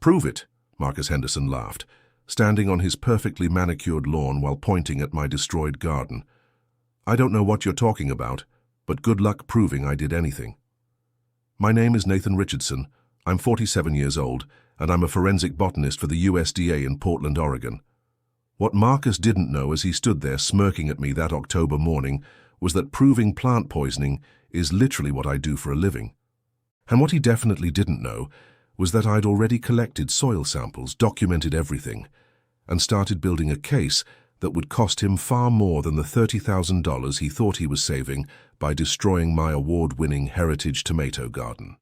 "Prove it," Marcus Henderson laughed, standing on his perfectly manicured lawn while pointing at my destroyed garden. "I don't know what you're talking about, but good luck proving I did anything." "My name is Nathan Richardson. I'm 47 years old, and I'm a forensic botanist for the USDA in Portland, Oregon." What Marcus didn't know as he stood there smirking at me that October morning was that proving plant poisoning is literally what I do for a living. And what he definitely didn't know was that I'd already collected soil samples, documented everything, and started building a case that would cost him far more than the $30,000 he thought he was saving by destroying my award-winning heritage tomato garden.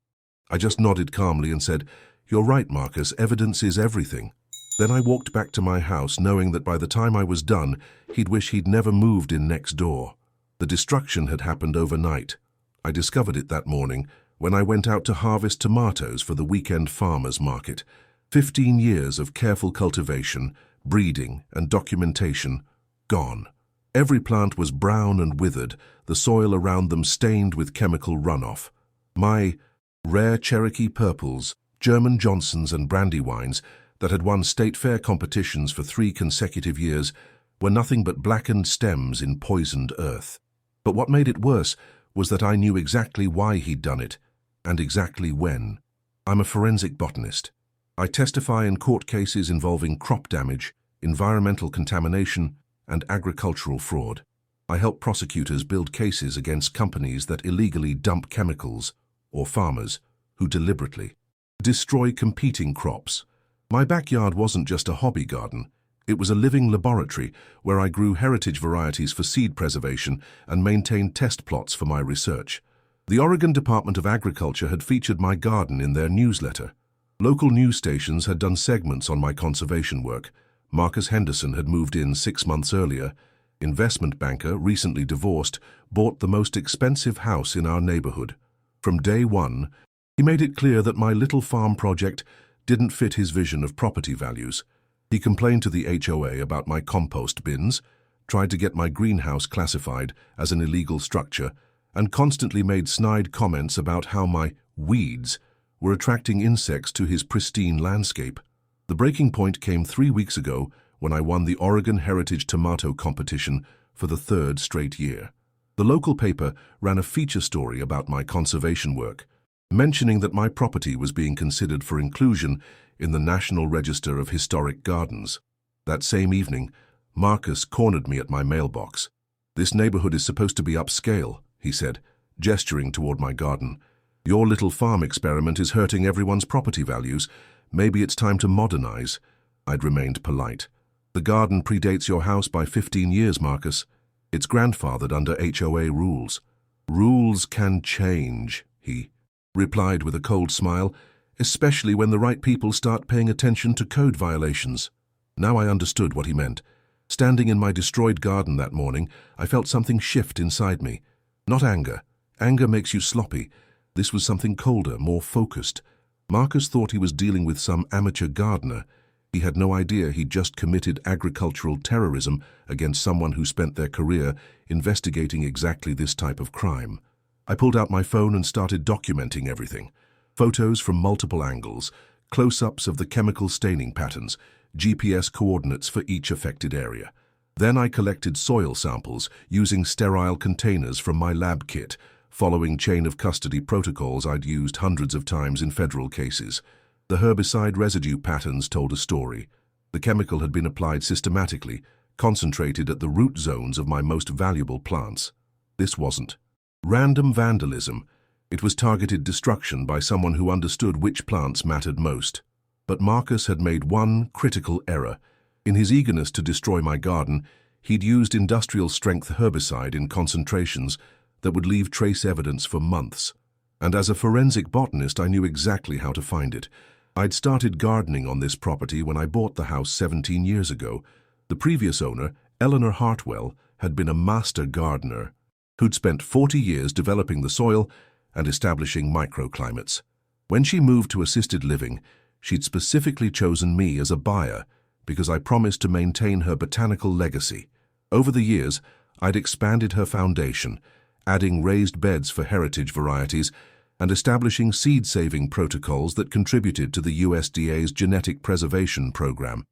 I just nodded calmly and said, "You're right, Marcus, evidence is everything." Then I walked back to my house knowing that by the time I was done, he'd wish he'd never moved in next door. The destruction had happened overnight. I discovered it that morning when I went out to harvest tomatoes for the weekend farmers market. 15 years of careful cultivation, breeding, and documentation, gone. Every plant was brown and withered, the soil around them stained with chemical runoff. My rare Cherokee purples, German Johnsons, and Brandywines that had won state fair competitions for 3 consecutive years were nothing but blackened stems in poisoned earth. But what made it worse was that I knew exactly why he'd done it, and exactly when. I'm a forensic botanist. I testify in court cases involving crop damage, environmental contamination, and agricultural fraud. I help prosecutors build cases against companies that illegally dump chemicals, or farmers who deliberately destroy competing crops. My backyard wasn't just a hobby garden. It was a living laboratory where I grew heritage varieties for seed preservation and maintained test plots for my research. The Oregon Department of Agriculture had featured my garden in their newsletter. Local news stations had done segments on my conservation work. Marcus Henderson had moved in 6 months earlier. Investment banker, recently divorced, bought the most expensive house in our neighborhood. From day one, he made it clear that my little farm project didn't fit his vision of property values. He complained to the HOA about my compost bins, tried to get my greenhouse classified as an illegal structure, and constantly made snide comments about how my weeds were attracting insects to his pristine landscape. The breaking point came 3 weeks ago when I won the Oregon Heritage Tomato Competition for the 3rd straight year. The local paper ran a feature story about my conservation work, mentioning that my property was being considered for inclusion in the National Register of Historic Gardens. That same evening, Marcus cornered me at my mailbox. "This neighborhood is supposed to be upscale," he said, gesturing toward my garden. "Your little farm experiment is hurting everyone's property values. Maybe it's time to modernize." I'd remained polite. "The garden predates your house by 15 years, Marcus. It's grandfathered under HOA rules." "Rules can change," he replied with a cold smile, "especially when the right people start paying attention to code violations." Now I understood what he meant. Standing in my destroyed garden that morning, I felt something shift inside me. Not anger. Anger makes you sloppy. This was something colder, more focused. Marcus thought he was dealing with some amateur gardener. He had no idea he'd just committed agricultural terrorism against someone who spent their career investigating exactly this type of crime. I pulled out my phone and started documenting everything. Photos from multiple angles, close-ups of the chemical staining patterns, GPS coordinates for each affected area. Then I collected soil samples using sterile containers from my lab kit, following chain of custody protocols I'd used hundreds of times in federal cases. The herbicide residue patterns told a story. The chemical had been applied systematically, concentrated at the root zones of my most valuable plants. This wasn't random vandalism. It was targeted destruction by someone who understood which plants mattered most. But Marcus had made one critical error. In his eagerness to destroy my garden, he'd used industrial-strength herbicide in concentrations that would leave trace evidence for months. And as a forensic botanist, I knew exactly how to find it. I'd started gardening on this property when I bought the house 17 years ago. The previous owner, Eleanor Hartwell, had been a master gardener who'd spent 40 years developing the soil and establishing microclimates. When she moved to assisted living, she'd specifically chosen me as a buyer because I promised to maintain her botanical legacy. Over the years, I'd expanded her foundation, adding raised beds for heritage varieties and establishing seed-saving protocols that contributed to the USDA's genetic preservation program.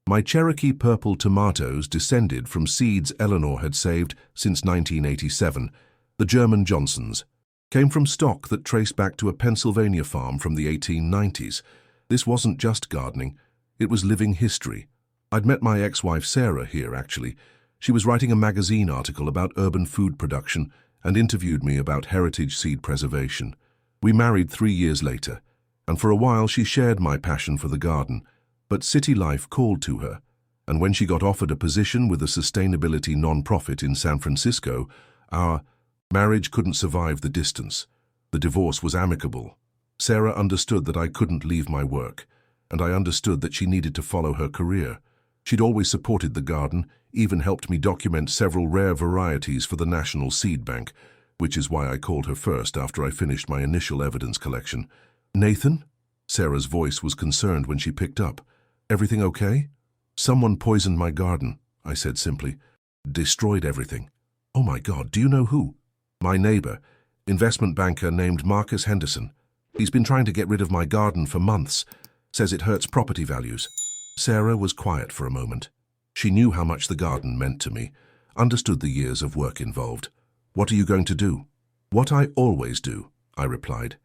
My Cherokee purple tomatoes descended from seeds Eleanor had saved since 1987. The German Johnsons came from stock that traced back to a Pennsylvania farm from the 1890s. This wasn't just gardening, it was living history. I'd met my ex-wife Sarah here, actually. She was writing a magazine article about urban food production and interviewed me about heritage seed preservation. We married 3 years later, and for a while she shared my passion for the garden. But city life called to her, and when she got offered a position with a sustainability non-profit in San Francisco, our marriage couldn't survive the distance. The divorce was amicable. Sarah understood that I couldn't leave my work, and I understood that she needed to follow her career. She'd always supported the garden, even helped me document several rare varieties for the National Seed Bank, which is why I called her first after I finished my initial evidence collection. "Nathan?" Sarah's voice was concerned when she picked up. "Everything okay?" "Someone poisoned my garden," I said simply. "Destroyed everything." "Oh my God, do you know who?" "My neighbor, investment banker named Marcus Henderson. He's been trying to get rid of my garden for months. Says it hurts property values." Sarah was quiet for a moment. She knew how much the garden meant to me, understood the years of work involved. "What are you going to do?" "What I always do," I replied.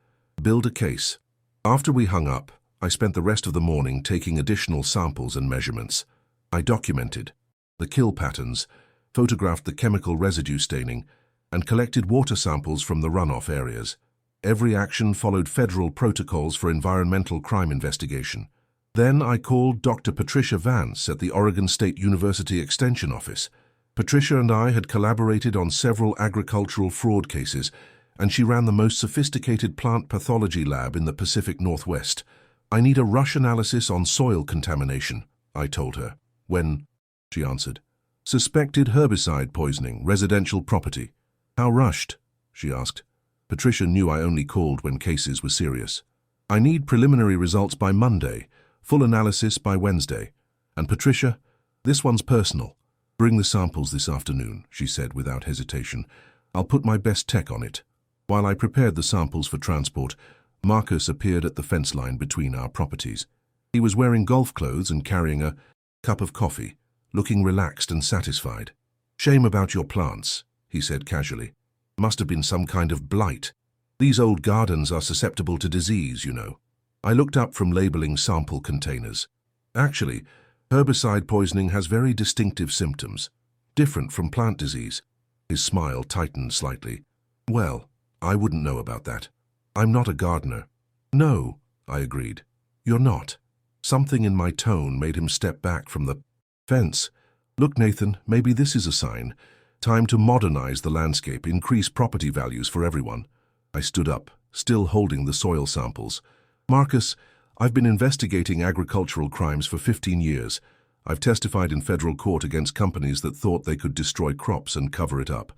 "Build a case." After we hung up, I spent the rest of the morning taking additional samples and measurements. I documented the kill patterns, photographed the chemical residue staining, and collected water samples from the runoff areas. Every action followed federal protocols for environmental crime investigation. Then I called Dr. Patricia Vance at the Oregon State University Extension Office. Patricia and I had collaborated on several agricultural fraud cases, and she ran the most sophisticated plant pathology lab in the Pacific Northwest. "I need a rush analysis on soil contamination," I told her. "When?" she answered. "Suspected herbicide poisoning, residential property." "How rushed?" she asked. Patricia knew I only called when cases were serious. "I need preliminary results by Monday, full analysis by Wednesday. And Patricia, this one's personal. Bring the samples this afternoon," she said without hesitation. "I'll put my best tech on it." While I prepared the samples for transport, Marcus appeared at the fence line between our properties. He was wearing golf clothes and carrying a cup of coffee, looking relaxed and satisfied. "Shame about your plants," he said casually. "Must have been some kind of blight. These old gardens are susceptible to disease, you know." I looked up from labeling sample containers. "Actually, herbicide poisoning has very distinctive symptoms, different from plant disease." His smile tightened slightly. "Well, I wouldn't know about that. I'm not a gardener." "No," I agreed. "You're not." Something in my tone made him step back from the fence. "Look, Nathan, maybe this is a sign. Time to modernize the landscape, increase property values for everyone." I stood up, still holding the soil samples. "Marcus, I've been investigating agricultural crimes for 15 years. I've testified in federal court against companies that thought they could destroy crops and cover it up.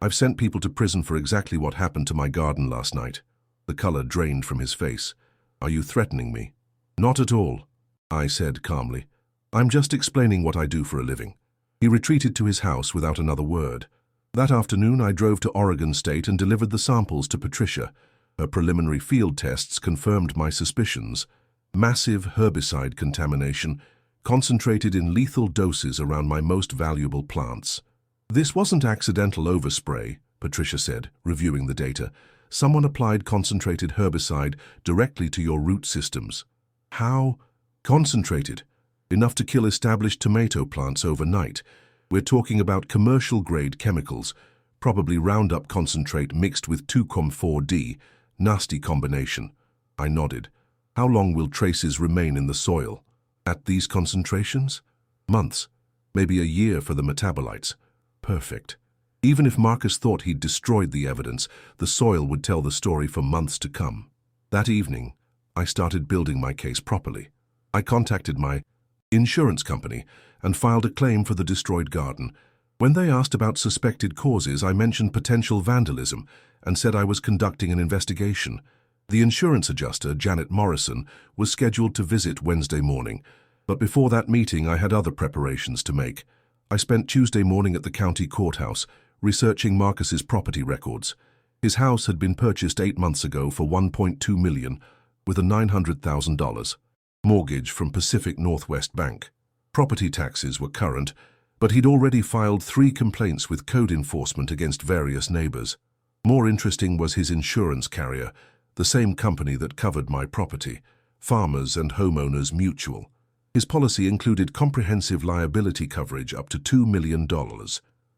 I've sent people to prison for exactly what happened to my garden last night." The color drained from his face. "Are you threatening me?" "Not at all," I said calmly. "I'm just explaining what I do for a living." He retreated to his house without another word. That afternoon, I drove to Oregon State and delivered the samples to Patricia. Her preliminary field tests confirmed my suspicions. Massive herbicide contamination, concentrated in lethal doses around my most valuable plants. "This wasn't accidental overspray," Patricia said, reviewing the data. "Someone applied concentrated herbicide directly to your root systems." "How?" "Concentrated. Enough to kill established tomato plants overnight. We're talking about commercial-grade chemicals, probably Roundup concentrate mixed with 2,4-D. Nasty combination." I nodded. "How long will traces remain in the soil?" "At these concentrations?" "Months. Maybe a year for the metabolites." "Perfect." Even if Marcus thought he'd destroyed the evidence, the soil would tell the story for months to come. That evening, I started building my case properly. I contacted my insurance company and filed a claim for the destroyed garden. When they asked about suspected causes, I mentioned potential vandalism and said I was conducting an investigation. The insurance adjuster, Janet Morrison, was scheduled to visit Wednesday morning, but before that meeting I had other preparations to make. I spent Tuesday morning at the county courthouse, researching Marcus's property records. His house had been purchased 8 months ago for $1.2 million with a $900,000 mortgage from Pacific Northwest Bank. Property taxes were current, but he'd already filed 3 complaints with code enforcement against various neighbors. More interesting was his insurance carrier, the same company that covered my property, Farmers and Homeowners Mutual. His policy included comprehensive liability coverage up to $2 million.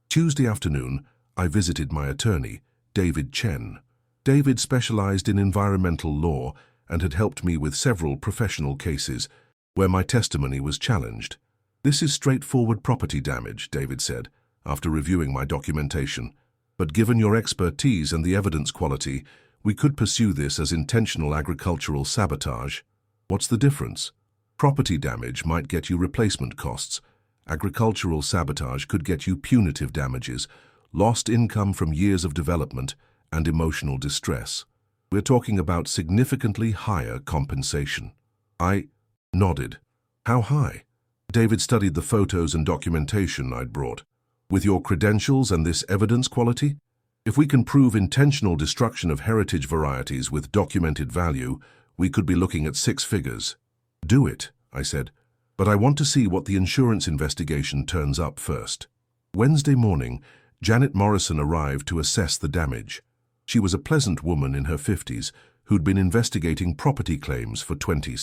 Tuesday afternoon, I visited my attorney, David Chen. David specialized in environmental law and had helped me with several professional cases where my testimony was challenged. "This is straightforward property damage," David said, after reviewing my documentation. "But given your expertise and the evidence quality, we could pursue this as intentional agricultural sabotage." "What's the difference?" "Property damage might get you replacement costs. Agricultural sabotage could get you punitive damages, lost income from years of development, and emotional distress. We're talking about significantly higher compensation." I nodded. "How high?" David studied the photos and documentation I'd brought. "With your credentials and this evidence quality? If we can prove intentional destruction of heritage varieties with documented value, we could be looking at 6 figures. "Do it," I said, "but I want to see what the insurance investigation turns up first." Wednesday morning, Janet Morrison arrived to assess the damage. She was a pleasant woman in her 50s who'd been investigating property claims for 20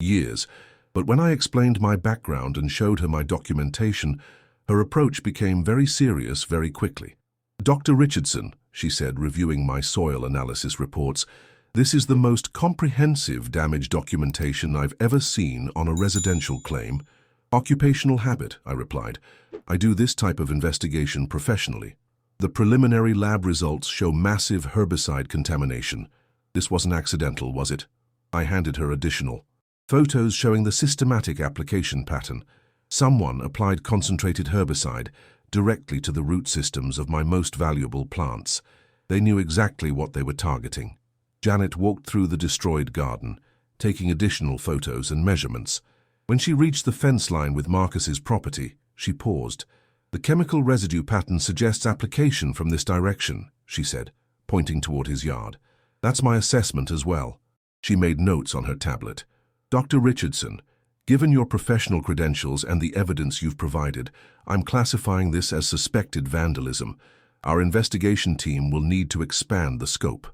years. But when I explained my background and showed her my documentation, her approach became very serious very quickly. "Dr. Richardson," she said, reviewing my soil analysis reports, "this is the most comprehensive damage documentation I've ever seen on a residential claim." "Occupational habit," I replied. "I do this type of investigation professionally. The preliminary lab results show massive herbicide contamination. This wasn't accidental, was it?" I handed her additional photos showing the systematic application pattern. Someone applied concentrated herbicide directly to the root systems of my most valuable plants. They knew exactly what they were targeting. Janet walked through the destroyed garden, taking additional photos and measurements. When she reached the fence line with Marcus's property, she paused. "The chemical residue pattern suggests application from this direction," she said, pointing toward his yard. "That's my assessment as well." She made notes on her tablet. "Dr. Richardson, given your professional credentials and the evidence you've provided, I'm classifying this as suspected vandalism. Our investigation team will need to expand the scope."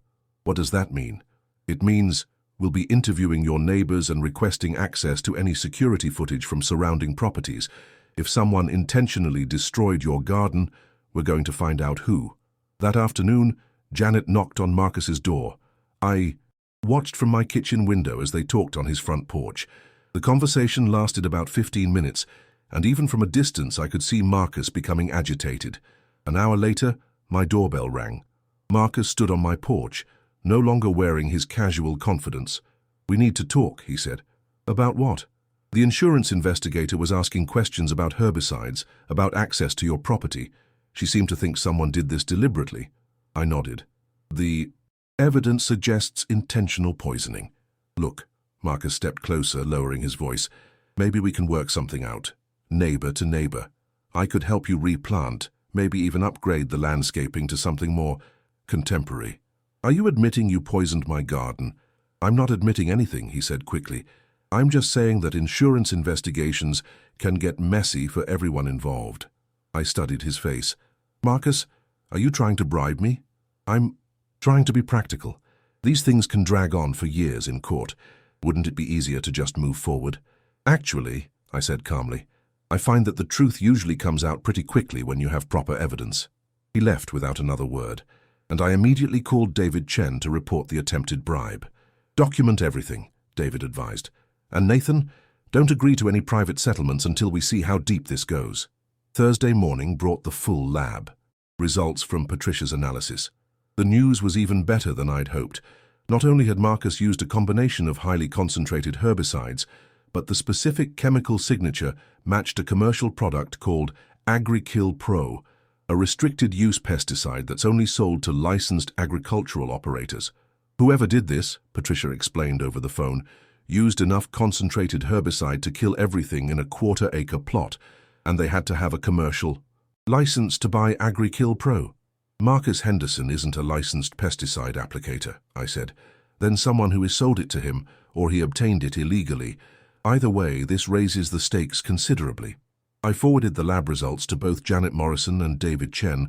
"What does that mean?" "It means we'll be interviewing your neighbors and requesting access to any security footage from surrounding properties. If someone intentionally destroyed your garden, we're going to find out who." That afternoon, Janet knocked on Marcus's door. I watched from my kitchen window as they talked on his front porch. The conversation lasted about 15 minutes, and even from a distance I could see Marcus becoming agitated. An hour later, my doorbell rang. Marcus stood on my porch, no longer wearing his casual confidence. "We need to talk," he said. "About what?" "The insurance investigator was asking questions about herbicides, about access to your property. She seemed to think someone did this deliberately." I nodded. "The evidence suggests intentional poisoning." "Look," Marcus stepped closer, lowering his voice, "maybe we can work something out. Neighbor to neighbor. I could help you replant, maybe even upgrade the landscaping to something more contemporary." "Are you admitting you poisoned my garden?" "I'm not admitting anything," he said quickly. "I'm just saying that insurance investigations can get messy for everyone involved." I studied his face. "Marcus, are you trying to bribe me?" "I'm trying to be practical. These things can drag on for years in court. Wouldn't it be easier to just move forward?" "Actually," I said calmly, "I find that the truth usually comes out pretty quickly when you have proper evidence." He left without another word, and I immediately called David Chen to report the attempted bribe. "Document everything," David advised. "And Nathan, don't agree to any private settlements until we see how deep this goes." Thursday morning brought the full lab. Results from Patricia's analysis. The news was even better than I'd hoped. Not only had Marcus used a combination of highly concentrated herbicides, but the specific chemical signature matched a commercial product called AgriKill Pro, a restricted-use pesticide that's only sold to licensed agricultural operators. Whoever did this, Patricia explained over the phone, used enough concentrated herbicide to kill everything in a quarter-acre plot, and they had to have a commercial license to buy AgriKill Pro. Marcus Henderson isn't a licensed pesticide applicator, I said. Then someone who has sold it to him, or he obtained it illegally. Either way, this raises the stakes considerably. I forwarded the lab results to both Janet Morrison and David Chen,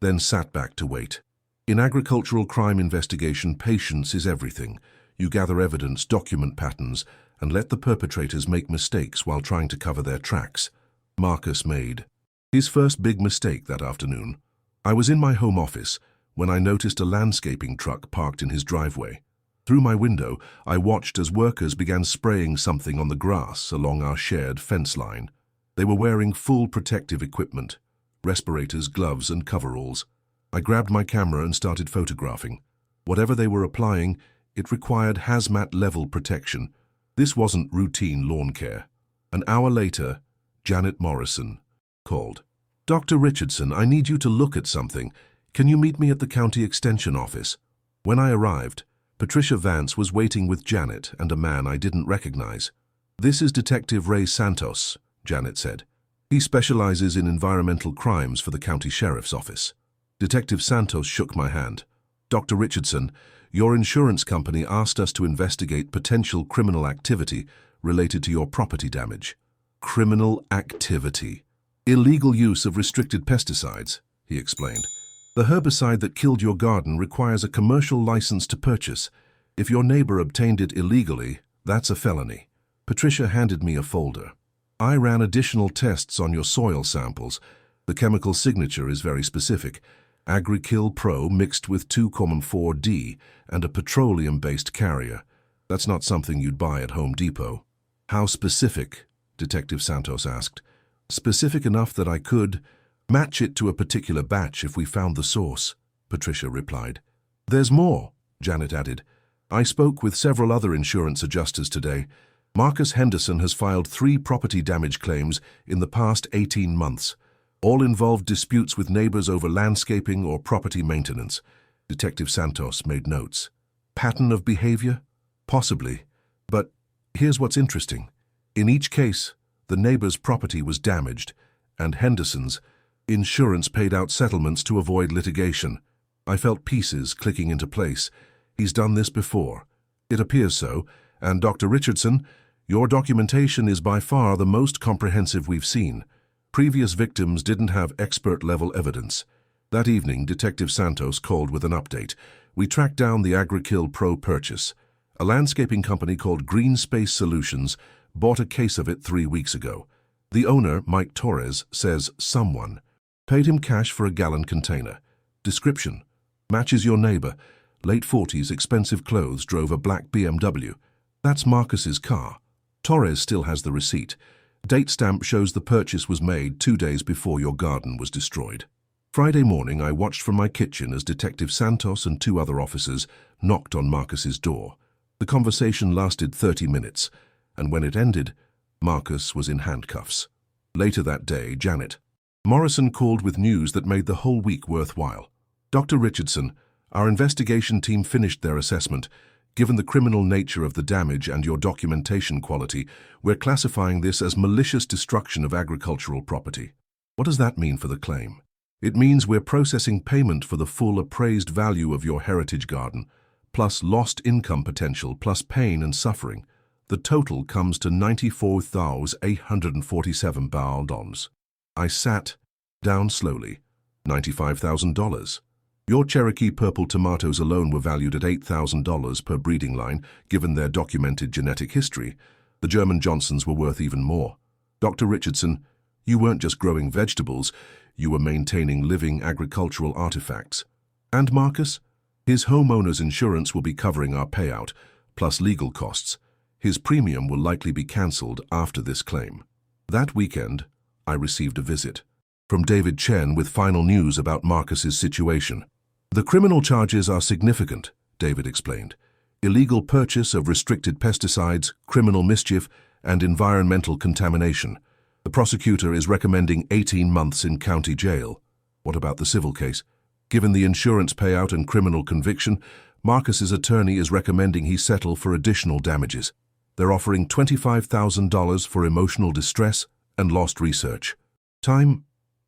then sat back to wait. In agricultural crime investigation, patience is everything. You gather evidence, document patterns, and let the perpetrators make mistakes while trying to cover their tracks. Marcus made his first big mistake that afternoon. I was in my home office when I noticed a landscaping truck parked in his driveway. Through my window, I watched as workers began spraying something on the grass along our shared fence line. They were wearing full protective equipment, respirators, gloves, and coveralls. I grabbed my camera and started photographing. Whatever they were applying, it required hazmat-level protection. This wasn't routine lawn care. An hour later, Janet Morrison called. "Dr. Richardson, I need you to look at something. Can you meet me at the county extension office?" When I arrived, Patricia Vance was waiting with Janet and a man I didn't recognize. "This is Detective Ray Santos," Janet said. "He specializes in environmental crimes for the county sheriff's office." Detective Santos shook my hand. "Dr. Richardson, your insurance company asked us to investigate potential criminal activity related to your property damage." "Criminal activity? Illegal use of restricted pesticides," he explained. "The herbicide that killed your garden requires a commercial license to purchase. If your neighbor obtained it illegally, that's a felony." Patricia handed me a folder. "I ran additional tests on your soil samples. The chemical signature is very specific. Agri-Kill Pro mixed with 2,4-D and a petroleum-based carrier. That's not something you'd buy at Home Depot." "How specific?" Detective Santos asked. "Specific enough that I could match it to a particular batch if we found the source," Patricia replied. "There's more," Janet added. "I spoke with several other insurance adjusters today. Marcus Henderson has filed 3 property damage claims in the past 18 months. All involved disputes with neighbors over landscaping or property maintenance." Detective Santos made notes. "Pattern of behavior? Possibly. But here's what's interesting. In each case, the neighbor's property was damaged, and Henderson's insurance paid out settlements to avoid litigation. I felt pieces clicking into place. He's done this before. It appears so, and Dr. Richardson, your documentation is by far the most comprehensive we've seen. Previous victims didn't have expert-level evidence." That evening, Detective Santos called with an update. "We tracked down the Agri-Kill Pro purchase. A landscaping company called Green Space Solutions bought a case of it 3 weeks ago. The owner, Mike Torres, says someone paid him cash for a gallon container. Description: matches your neighbor. Late 40s, expensive clothes, drove a black BMW. That's Marcus's car. Torres still has the receipt. Date stamp shows the purchase was made 2 days before your garden was destroyed." Friday morning, I watched from my kitchen as Detective Santos and 2 other officers knocked on Marcus's door. The conversation lasted 30 minutes, and when it ended, Marcus was in handcuffs. Later that day, Janet Morrison called with news that made the whole week worthwhile. "Dr. Richardson, our investigation team finished their assessment. Given the criminal nature of the damage and your documentation quality, we're classifying this as malicious destruction of agricultural property." "What does that mean for the claim?" "It means we're processing payment for the full appraised value of your heritage garden, plus lost income potential, plus pain and suffering. The total comes to $94,847. I sat down slowly. $95,000. Your Cherokee purple tomatoes alone were valued at $8,000 per breeding line, given their documented genetic history. The German Johnsons were worth even more. Dr. Richardson, you weren't just growing vegetables, you were maintaining living agricultural artifacts. And Marcus? His homeowner's insurance will be covering our payout, plus legal costs. His premium will likely be cancelled after this claim." That weekend, I received a visit from David Chen with final news about Marcus's situation. "The criminal charges are significant," David explained. "Illegal purchase of restricted pesticides, criminal mischief, and environmental contamination. The prosecutor is recommending 18 months in county jail." "What about the civil case?" "Given the insurance payout and criminal conviction, Marcus's attorney is recommending he settle for additional damages. They're offering $25,000 for emotional distress and lost research."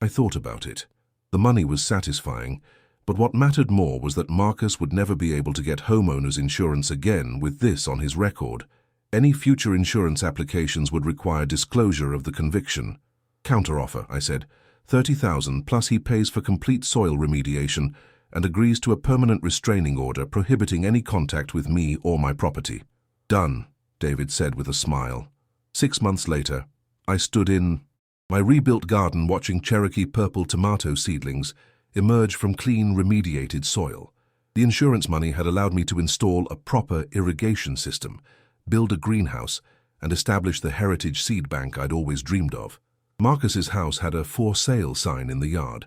I thought about it. The money was satisfying, But what mattered more was that Marcus would never be able to get homeowners insurance again with this on his record. Any future insurance applications would require disclosure of the conviction. Counteroffer, I said. 30,000 plus he pays for complete soil remediation and agrees to a permanent restraining order prohibiting any contact with me or my property. Done, David said with a smile. 6 months later, I stood in my rebuilt garden watching Cherokee purple tomato seedlings emerge from clean, remediated soil. The insurance money had allowed me to install a proper irrigation system, build a greenhouse, and establish the heritage seed bank I'd always dreamed of. Marcus's house had a for sale sign in the yard.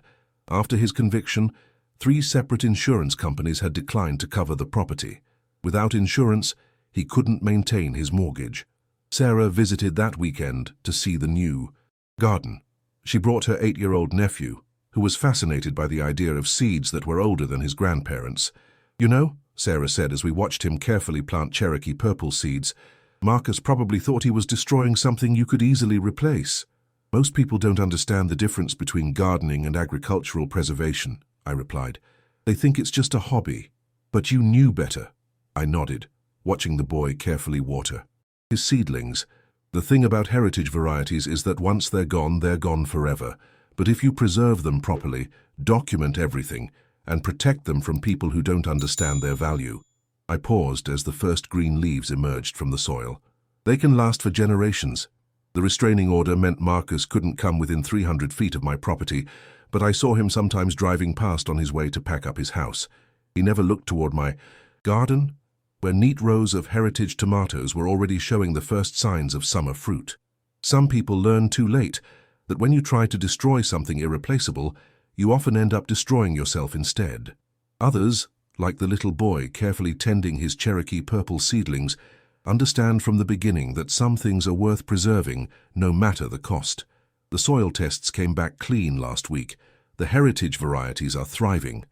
After his conviction, 3 separate insurance companies had declined to cover the property. Without insurance, he couldn't maintain his mortgage. Sarah visited that weekend to see the new garden. She brought her 8-year-old nephew, who was fascinated by the idea of seeds that were older than his grandparents. "You know," Sarah said as we watched him carefully plant Cherokee purple seeds, "Marcus probably thought he was destroying something you could easily replace." "Most people don't understand the difference between gardening and agricultural preservation," I replied. "They think it's just a hobby." "But you knew better." I nodded, watching the boy carefully water his seedlings. The thing about heritage varieties is that once they're gone forever. But if you preserve them properly, document everything, and protect them from people who don't understand their value. I paused as the first green leaves emerged from the soil. They can last for generations. The restraining order meant Marcus couldn't come within 300 feet of my property, but I saw him sometimes driving past on his way to pack up his house. He never looked toward my garden, where neat rows of heritage tomatoes were already showing the first signs of summer fruit. Some people learn too late that when you try to destroy something irreplaceable, you often end up destroying yourself instead. Others, like the little boy carefully tending his Cherokee purple seedlings, understand from the beginning that some things are worth preserving no matter the cost. The soil tests came back clean last week. The heritage varieties are thriving.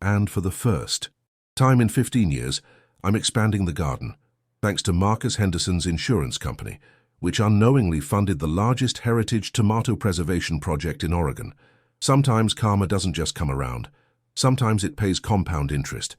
And for the first time in 15 years, I'm expanding the garden, thanks to Marcus Henderson's insurance company, which unknowingly funded the largest heritage tomato preservation project in Oregon. Sometimes karma doesn't just come around. Sometimes it pays compound interest.